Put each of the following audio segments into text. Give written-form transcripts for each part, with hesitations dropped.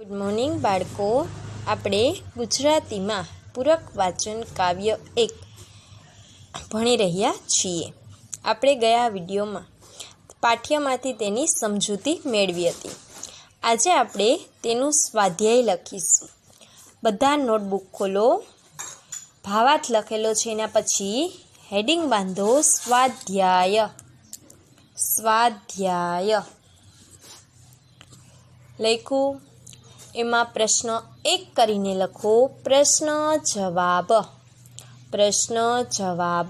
Good morning બાળકો, આપણે ગુજરાતીમાં પૂરક વાચન કાવ્ય 1 ભણી રહ્યા છીએ. આપણે ગયા વિડીયોમાં પાઠ્યમાંથી તેની સમજૂતી મેળવી હતી. આજે આપણે તેનું સ્વાધ્યાય લખીશું. બધા નોટબુક ખોલો. ભાવાર્થ લખેલો છે, એના પછી હેડિંગ બાંધો સ્વાધ્યાય. સ્વાધ્યાય લખ્યું. એમાં પ્રશ્ન 1 કરીને લખો પ્રશ્ન જવાબ. પ્રશ્ન જવાબ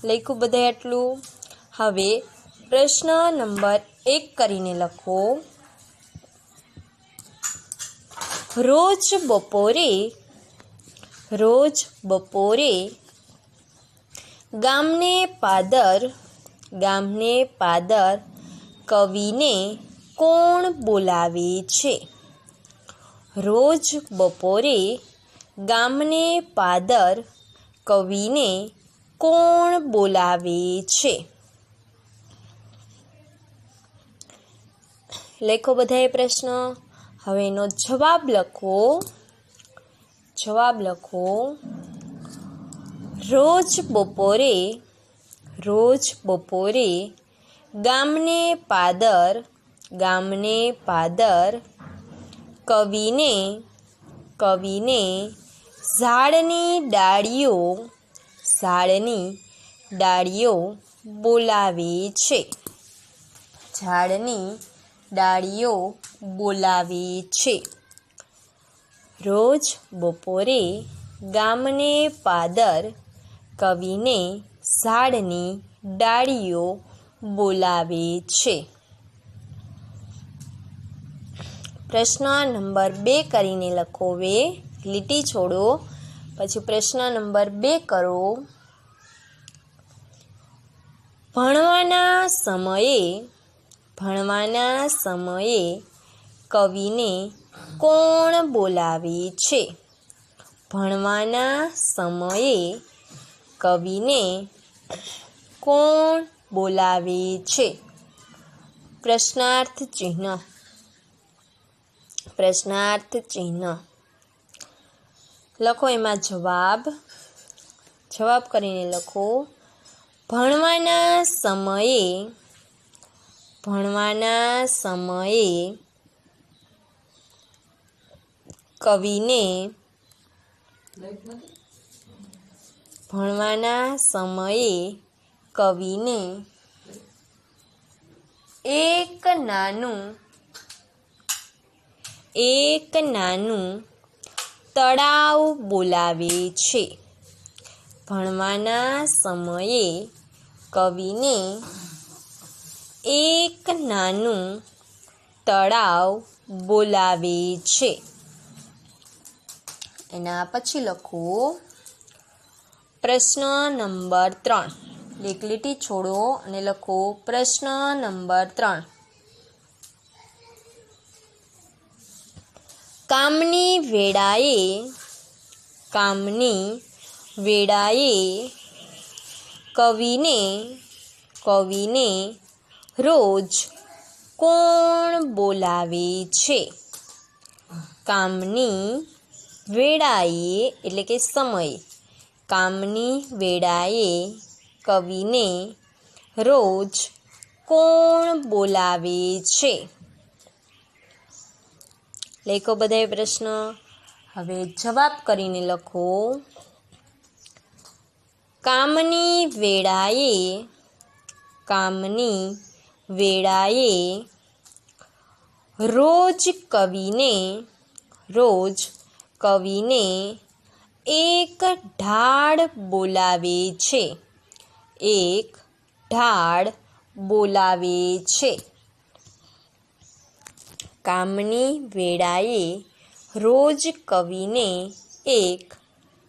લખ્યું બધા એટલું. હવે પ્રશ્ન નંબર 1 કરીને લખો. રોજ બપોરે ગામને પાદર કવિને કોણ બોલાવે છે? રોજ બપોરે ગામને પાદર કવિને કોણ બોલાવે છે? લખો બધાએ પ્રશ્ન. હવે એનો જવાબ લખો. જવાબ લખો. રોજ બપોરે ગામને પાદર કવિને ઝાડની ડાળીઓ બોલાવે છે. ઝાડની ડાળીઓ બોલાવે છે. રોજ બપોરે ગામને પાદર કવિને ઝાડની ડાળીઓ બોલાવે છે. પ્રશ્ન નંબર 2 કરીને લખો. હવે લીટી છોડો, પછી પ્રશ્ન નંબર 2 કરો. ભણવાના સમયે કવિને કોણ બોલાવે છે? ભણવાના સમયે કવિને કોણ બોલાવે છે? પ્રશ્નાર્થ ચિહ્ન લખો. એમાં જવાબ કરીને લખો. ભણવાના સમયે કવિને એક નાનું તળાવ બોલાવે છે. ભણવાના સમયે કવિને એક નાનું તળાવ બોલાવે છે. એના પછી લખો પ્રશ્ન નંબર 3. એક લીટી છોડો અને લખો પ્રશ્ન નંબર 3. કામની વેળાએ કવિને રોજ કોણ બોલાવે છે? કામની વેળાએ એટલે કે સમય. કામની વેળાએ કવિને રોજ કોણ બોલાવે છે? લખો બધાએ પ્રશ્ન. હવે જવાબ કરીને લખો. કામની વેળાએ રોજ કવિને એક ઢાળ બોલાવે છે. એક ઢાળ બોલાવે છે. કામની વેળાએ રોજ કવિને એક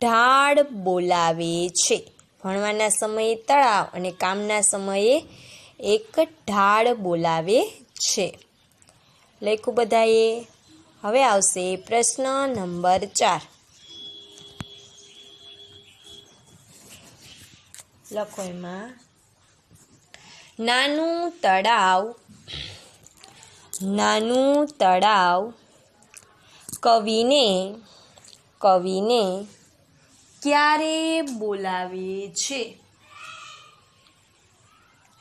ઢાળ બોલાવે છે. ભણવાના સમયે તળાવ અને કામના સમયે એક ઢાળ બોલાવે છે. લખ્યું બધાએ. હવે આવશે પ્રશ્ન નંબર 4. લખો એમાં નાનું તળાવ નાનું તળાવ કવિને ક્યારે બોલાવે છે?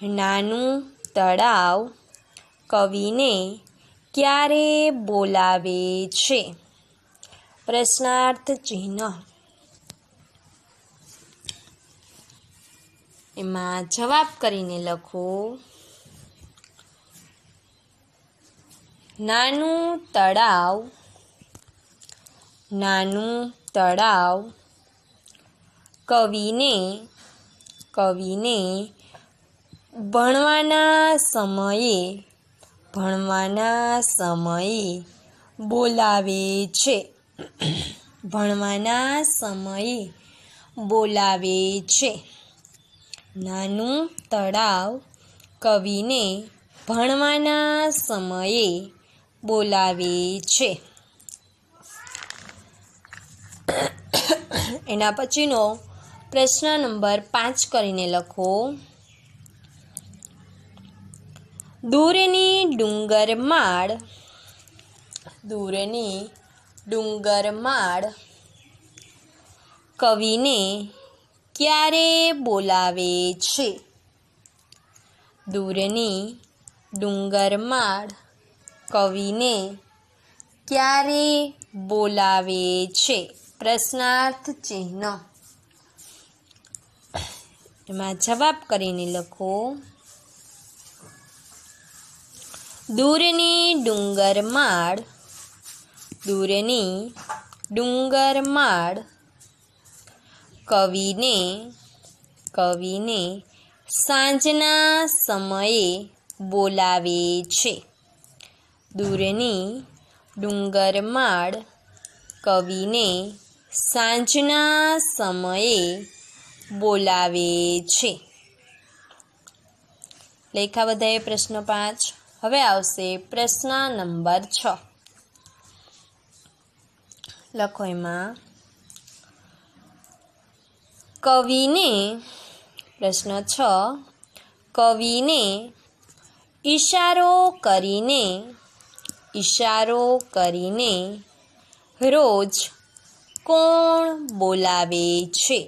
નાનું તળાવ કવિને ક્યારે બોલાવે છે? પ્રશ્નાર્થ ચિહ્ન. એમાં જવાબ કરીને લખો. નાનું તળાવ કવિને ભણવાના સમયે બોલાવે છે. નાનું તળાવ કવિને ભણવાના સમયે બોલાવે છે. એના પછીનો પ્રશ્ન નંબર 5 કરીને લખો. દૂરની ડુંગરમાળ કવિને ક્યારે બોલાવે છે? દૂરની ડુંગરમાળ કવિને ક્યારે બોલાવે છે? પ્રશ્નાર્થ ચિહ્ન. એમાં જવાબ કરીને લખો. દૂરની ડુંગરમાળ કવિને સાંજના સમયે બોલાવે છે. દૂરની ડુંગરમાળ કવિને સાંજના સમયે બોલાવે છે. લેખા બધાએ પ્રશ્ન 5. હવે આવશે પ્રશ્ન નંબર 6. લખો એમાં પ્રશ્ન 6. કવિને ઈશારો કરીને રોજ કોણ બોલાવે છે?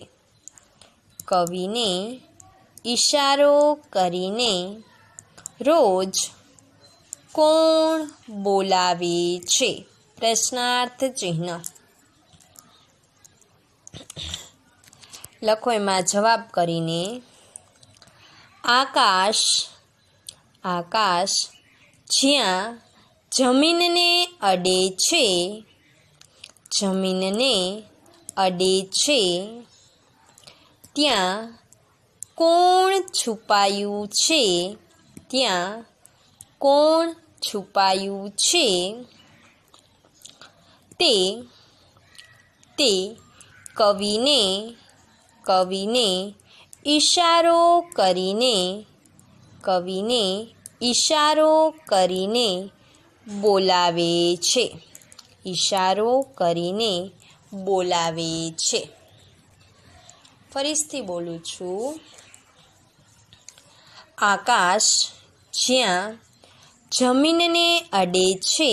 કવિને ઈશારો કરીને રોજ કોણ બોલાવે છે? પ્રશ્નાર્થ ચિહ્ન. લખો એમાં જવાબ કરીને. આકાશ જ્યાં જમીનને અડે છે ત્યાં કોણ છુપાયું છે? તે કવિને ઈશારો કરીને બોલાવે છે. ફરીથી બોલું છું. આકાશ જ્યાં જમીનને અડે છે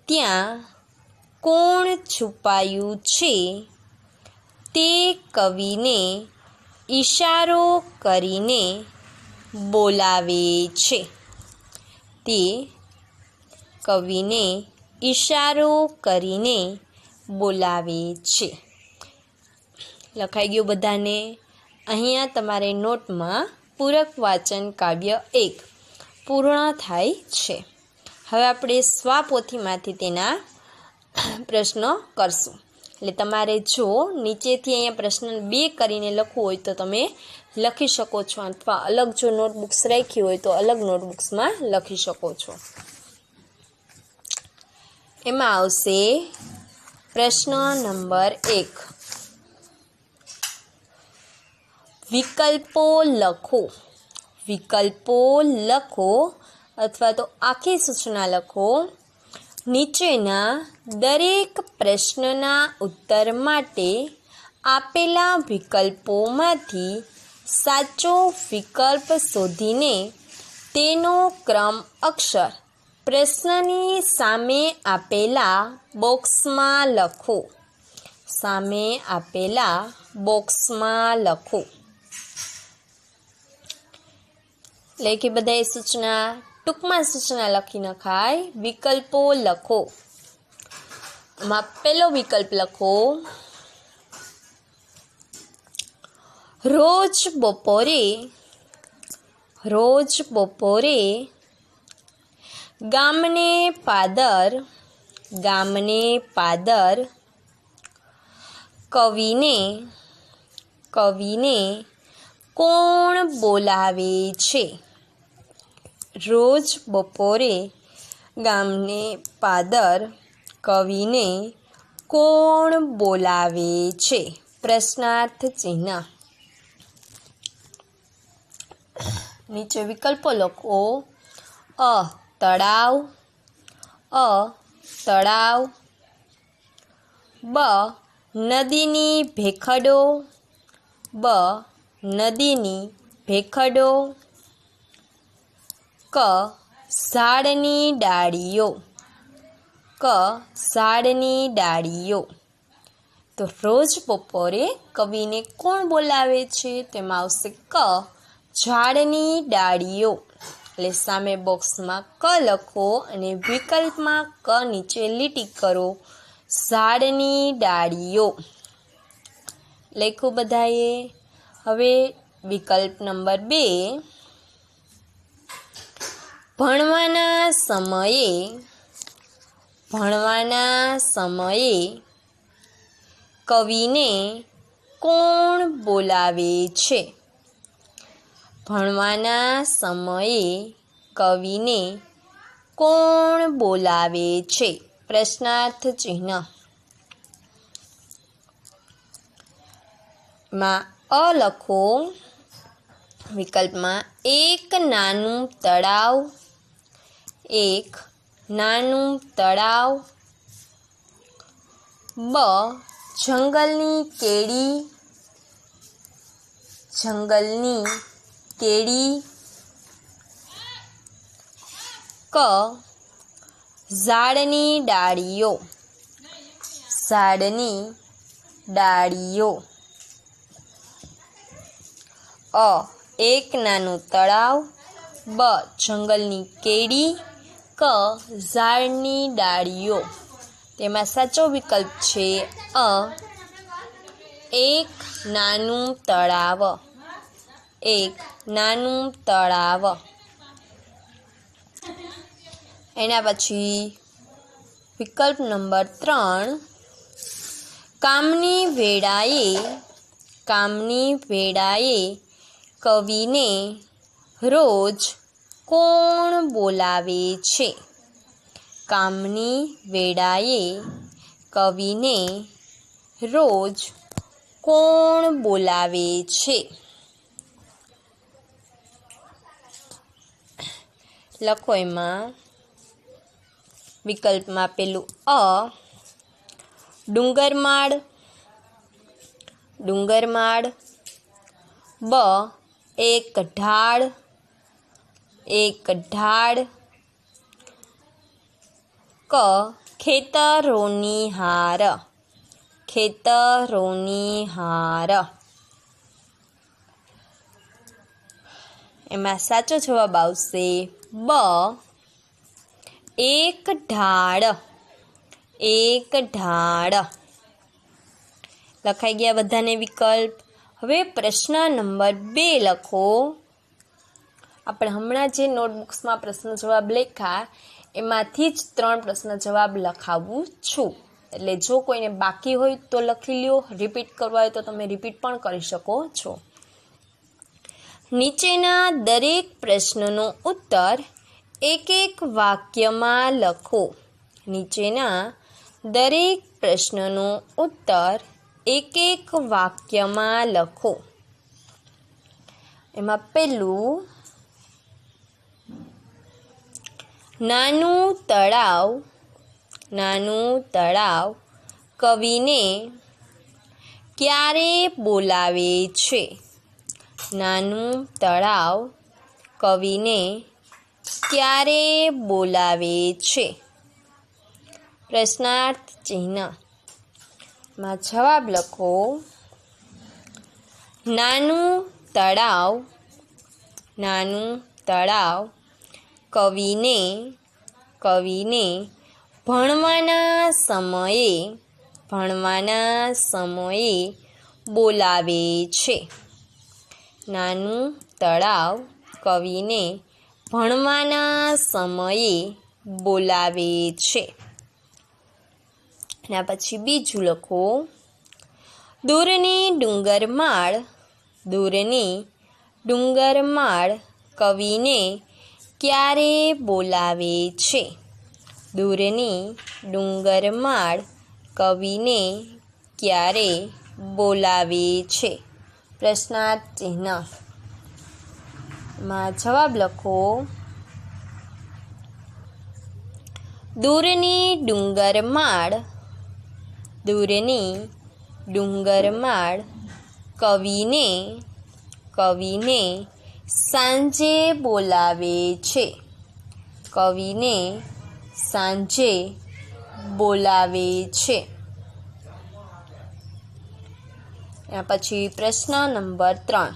ત્યાં કોણ છુપાયું છે? તે કવિને ઈશારો કરીને બોલાવે છે. લખાઈ ગયું બધાને? અહીંયા તમારે નોટમાં પૂરક વાચન કાવ્ય 1 પૂર્ણ થાય છે. હવે આપણે સ્વાપોથીમાંથી તેના પ્રશ્નો કરશું. એટલે તમારે જો નીચેથી અહીંયા પ્રશ્ન 2 કરીને લખવું હોય તો તમે લખી શકો છો, અથવા અલગ જો નોટબુક્સ રાખી હોય તો અલગ નોટબુક્સમાં લખી શકો છો. એમાં આવશે પ્રશ્ન નંબર 1. વિકલ્પો લખો અથવા તો આખી સૂચના લખો. નીચેના દરેક પ્રશ્નના ઉત્તર માટે આપેલા વિકલ્પોમાંથી સાચો વિકલ્પ શોધીને તેનો ક્રમ અક્ષર પ્રશ્નની સામે આપેલા બોક્સમાં લખો. સામે આપેલા બોક્સમાં લખો. એટલે કે બધાએ સૂચના ટૂંકમાં સૂચના લખી નખાય. વિકલ્પો લખો. આમાં પહેલો વિકલ્પ લખો, રોજ બપોરે ગામને પાદર કવિને કોણ બોલાવે છે? રોજ બપોરે ગામને પાદર કવિને કોણ બોલાવે છે? પ્રશ્નાર્થ ચિહ્ન. નીચે વિકલ્પો લખો. તળાવ, બ નદીની ભેખડો, ક ઝાડની ડાળીઓ. તો રોજ બપોરે કવિને કોણ બોલાવે છે? તેમાં આવશે ક ઝાડની ડાળીઓ. એટલે સામે બોક્સમાં ક લખો અને વિકલ્પમાં ક નીચે લીટી કરો. ઝાડની ડાળીઓ લખ્યું બધાએ. હવે વિકલ્પ નંબર 2, ભણવાના સમયે કવિને કોણ બોલાવે છે? ભણવાના સમયે કવિને કોણ બોલાવે છે? પ્રશ્નાર્થ ચિહ્ન. માં લખો. વિકલ્પમાં એક નાનું તળાવ, બ જંગલની કેડી, ક ઝાડની ડાળીઓ. એક નાનું તળાવ, બ જંગલની કેડી, ક ઝાડની ડાળીઓ. તેમાં સાચો વિકલ્પ છે એક નાનું તળાવ. એના પછી વિકલ્પ નંબર 3, કામની વેળાએ કવિને રોજ કોણ બોલાવે છે? કામની વેળાએ કવિને રોજ કોણ બોલાવે છે? લખો એમાં વિકલ્પમાં પેલું ડુંગરમાળ, બ એક ઢાળ, ક ખેતરોની હાર. એમાં સાચો જવાબ આવશે બ એક ઢાળ. લખાઈ ગયા બધાને વિકલ્પ. હવે પ્રશ્ન નંબર 2 લખો. આપણે હમણાં જે નોટબુક્સમાં પ્રશ્ન જવાબ લખ્યા એમાંથી જ 3 પ્રશ્ન જવાબ લખાવું છું. એટલે જો કોઈને બાકી હોય તો લખી લ્યો, રિપીટ કરવા હોય તો તમે રિપીટ પણ કરી શકો છો. નીચેના દરેક પ્રશ્નનો ઉત્તર એક વાક્યમાં લખો. નીચેના દરેક પ્રશ્નનો ઉત્તર એક વાક્યમાં લખો. એમાં પહેલું, નાનું તળાવ કવિને ક્યારે બોલાવે છે? નાનું તળાવ કવિને ક્યારે બોલાવે છે? પ્રશ્નાર્થ ચિહ્નમાં જવાબ લખો. નાનું તળાવ કવિને ભણવાના સમયે બોલાવે છે. નાનું તળાવ કવિને ભણવાના સમયે બોલાવે છે. એના પછી બીજું લખો. દૂરની ડુંગરમાળ કવિને ક્યારે બોલાવે છે? દૂરની ડુંગરમાળ કવિને ક્યારે બોલાવે છે? પ્રશ્નાર્થ ચિહ્નમાં જવાબ લખો. દૂરની ડુંગરમાળ કવિને સાંજે બોલાવે છે. કવિને સાંજે બોલાવે છે. પછી પ્રશ્ન નંબર 3.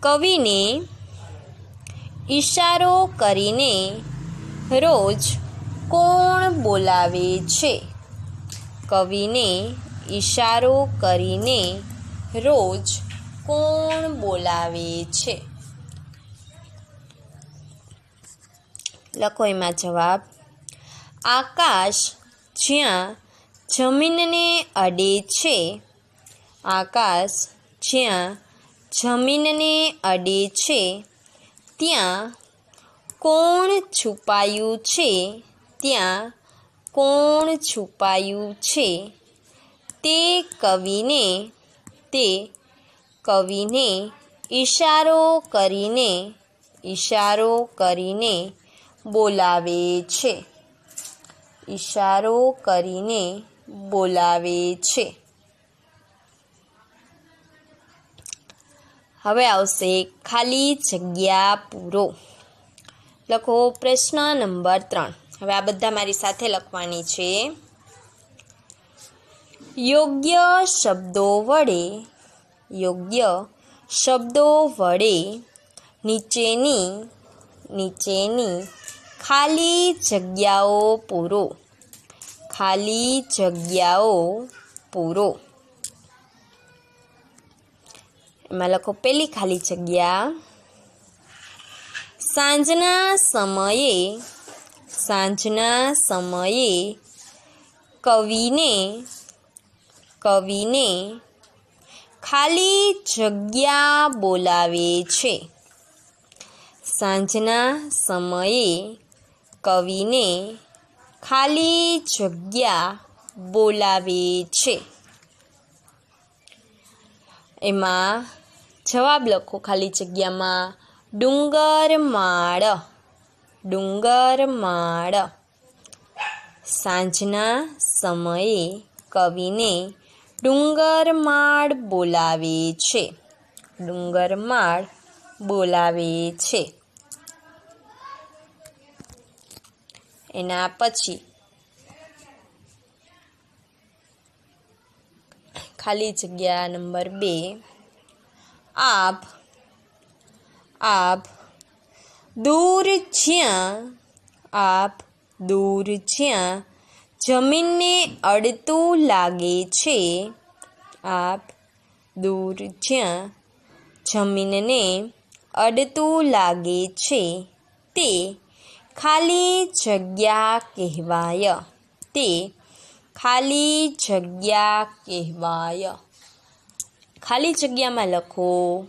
કવિને ઈશારો કરીને રોજ કોણ બોલાવે છે? કવિને ઈશારો કરીને રોજ કોણ બોલાવે છે? લખો એમાં જવાબ. આકાશ જ્યાં જમીનને અડે છે. આકાશ જ્યાં જમીનને અડે છે ત્યાં કોણ છુપાયું છે? ત્યાં કોણ છુપાયું છે? તે કવિને ઈશારો કરીને બોલાવે છે. ઈશારો કરીને બોલાવે છે. હવે આવશે ખાલી જગ્યા પૂરો. લખો પ્રશ્ન નંબર 3. હવે આ બધા મારી સાથે લખવાની છે. યોગ્ય શબ્દો વડે નીચેની ખાલી જગ્યાઓ પૂરો. એમાં લખો પહેલી ખાલી જગ્યા. સાંજના સમયે કવિને ખાલી જગ્યા બોલાવે છે. સાંજના સમયે કવિને ખાલી જગ્યા બોલાવે છે. એમાં જવાબ લખો ખાલી જગ્યામાં. ડુંગરમાળ. સાંજના સમયે કવિને ડુંગરમાળ બોલાવે છે. ડુંગરમાળ બોલાવે છે. એના પછી ખાલી જગ્યા નંબર 2. આપ દૂર જ્યાં જમીનને અડતું લાગે છે. આપ દૂર જ્યાં જમીનને અડતું લાગે છે તે ખાલી જગ્યા કહેવાય. તે ખાલી જગ્યા કહેવાય. ખાલી જગ્યામાં લખો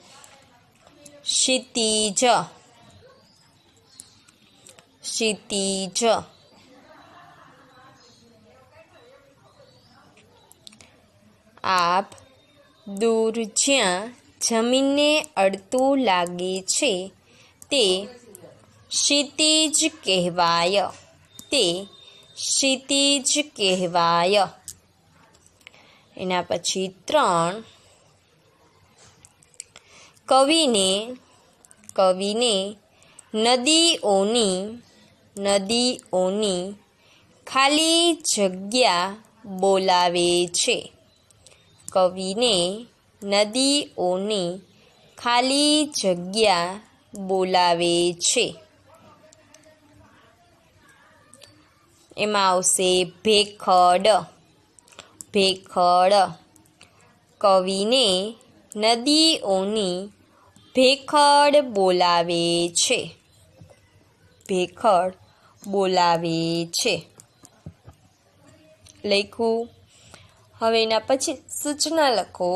ક્ષિતિજ. આપ દૂર જ્યાં જમીનને અડતું લાગે છે તે ક્ષિતિજ કહેવાય. તે ક્ષિતિજ કહેવાય. એના પછી 3. કવિને નદીઓની ખાલી જગ્યા બોલાવે છે. કવિને નદીઓની ખાલી જગ્યા બોલાવે છે. એમાં આવશે ભેખડ. કવિને નદીઓની ભેખડ બોલાવે છે. લખ્યું. હવે એના પછી સૂચના લખો.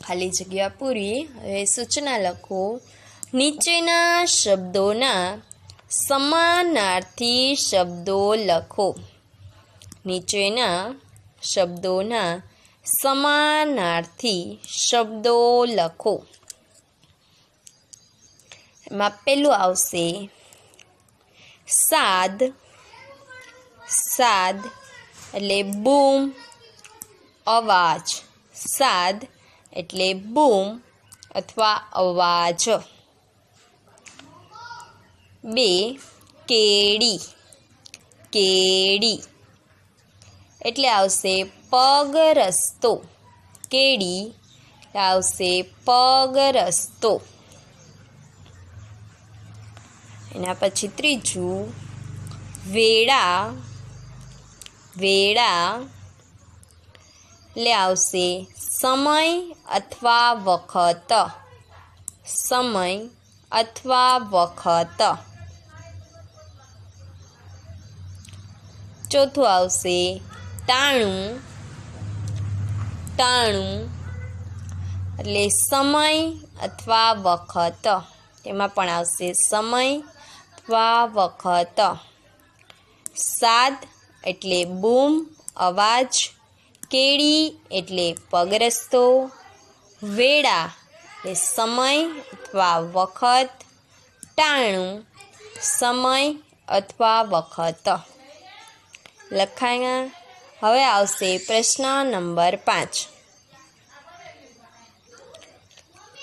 ખાલી જગ્યા પૂરી. હવે સૂચના લખો. નીચેના શબ્દોના સમાનાર્થી શબ્દો લખો. નીચેના શબ્દોના સમાનાર્થી શબ્દો લખો. એમાં પહેલું આવશે સાદ. એટલે બૂમ, અવાજ. સાદ એટલે બૂમ અથવા અવાજ. 2 કેડી એટલે આવશે પગ રસ્તો. કેડી આવશે પગ રસ્તો. એના પછી ત્રીજું વેળા. એટલે આવશે સમય અથવા વખત. ચોથું આવશે ટાણું. એટલે સમય અથવા વખત. તેમાં પણ આવશે સમય અથવા વખત. સાદ એટલે બૂમ, અવાજ. કેડી એટલે પગ રસ્તો. વેળા એટલે સમય અથવા વખત. ટાણું સમય અથવા વખત. લખાયા. હવે આવશે પ્રશ્ન નંબર 5.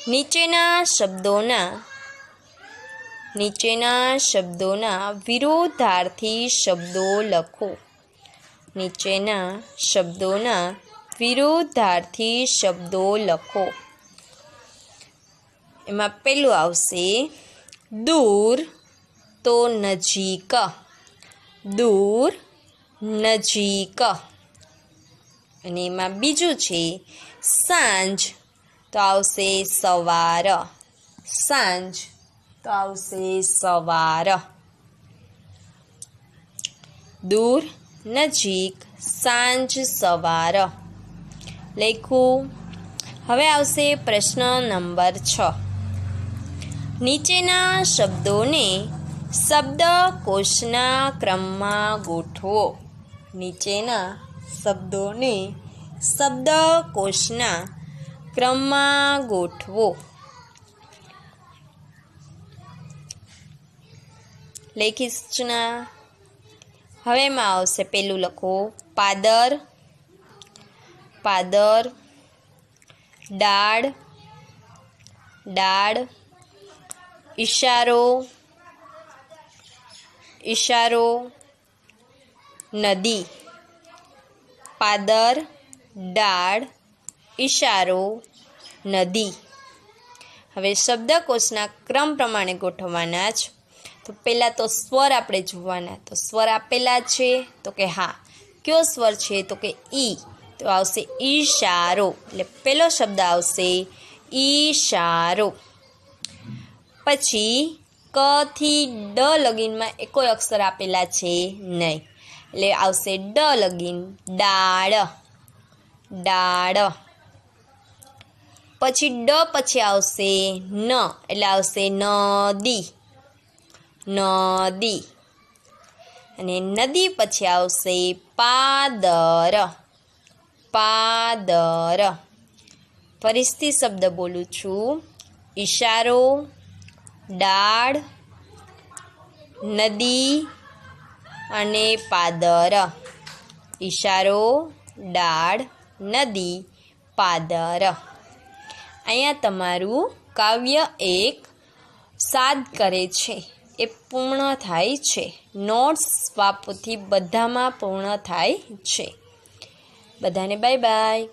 નીચેના શબ્દોના વિરુદ્ધાર્થી શબ્દો લખો. નીચેના શબ્દોના વિરુદ્ધાર્થી શબ્દો લખો. એમાં પહેલું આવશે દૂર તો નજીક. અને એમાં બીજું છે સાંજ તો આવશે સવાર. દૂર, નજીક, સાંજ, સવાર. લખ્યું. હવે આવશે પ્રશ્ન નંબર 6. નીચેના શબ્દોને શબ્દકોશના ક્રમમાં ગોઠવો. નીચેના શબ્દોને શબ્દકોશના ક્રમમાં ગોઠવો. લેખી સૂચના. હવે એમાં આવશે પહેલું લખો પાદર. ડાળ. ઈશારો. નદી. પાદર, ડાળ, ઈશારો, નદી. હવે શબ્દકોશના ક્રમ પ્રમાણે ગોઠવવાના જ. તો પહેલાં તો સ્વર આપણે જોવાના. તો સ્વર આપેલા છે તો કે હા. કયો સ્વર છે તો કે ઈ. તો આવશે ઈશારો. એટલે પહેલો શબ્દ આવશે ઈશારો. પછી ક થી ડ લગીનમાં કોઈ અક્ષર આપેલા છે નહીં. એટલે આવશે ડ લગીન ડાળ. પછી ડ પછી આવશે ન એટલે આવશે નદી. અને નદી પછી આવશે પાદર. ફરીથી શબ્દ બોલું છું. ઈશારો, ડાળ, નદી અને પાદર. ઈશારો, ડાળ, નદી, પાદર. અહીંયા તમારું કાવ્ય 1 સાદ કરે છે એ પૂર્ણ થાય છે. નોટ્સ સ્વાપોથી બધામાં પૂર્ણ થાય છે. બધાને બાય બાય.